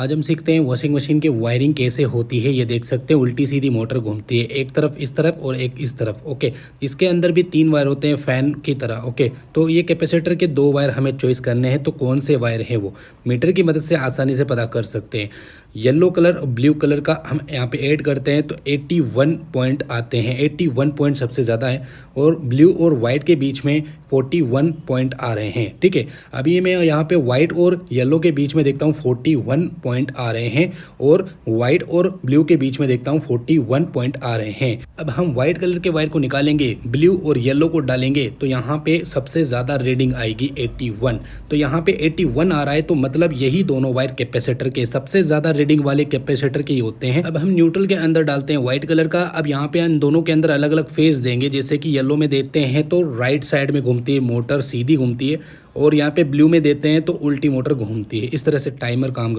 आज हम सीखते हैं वॉशिंग मशीन की वायरिंग कैसे होती है। ये देख सकते हैं उल्टी सीधी मोटर घूमती है, एक तरफ इस तरफ और एक इस तरफ। ओके, इसके अंदर भी 3 वायर होते हैं फैन की तरह। ओके, तो ये कैपेसिटर के 2 वायर हमें चॉइस करने हैं, तो कौन से वायर हैं वो मीटर की मदद से आसानी से पता कर सकते हैं। येलो कलर और ब्लू कलर का हम यहाँ पे ऐड करते हैं तो 81 पॉइंट आते हैं। 81 पॉइंट सबसे ज़्यादा है और ब्लू और वाइट के बीच में 41 पॉइंट आ रहे हैं। ठीक है, अभी मैं यहाँ पे वाइट और येलो के बीच में देखता हूँ 41 पॉइंट आ रहे हैं और वाइट और ब्लू के बीच में देखता हूँ 41 पॉइंट आ रहे हैं। अब हम वाइट कलर के वायर को निकालेंगे, ब्लू और येलो को डालेंगे तो यहाँ पे सबसे ज़्यादा रीडिंग आएगी 81। तो यहाँ पे 81 आ रहा है, तो मतलब यही दोनों वायर कैपेसिटर के सबसे ज़्यादा रीडिंग वाले कैपेसिटर के ही होते हैं। अब हम न्यूट्रल के अंदर डालते हैं व्हाइट कलर का। अब यहाँ पे इन दोनों के अंदर अलग अलग फेज देंगे, जैसे कि येलो में देते हैं तो राइट साइड में घूमती है मोटर, सीधी घूमती है, और यहाँ पे ब्लू में देते हैं तो उल्टी मोटर घूमती है। इस तरह से टाइमर काम करता है।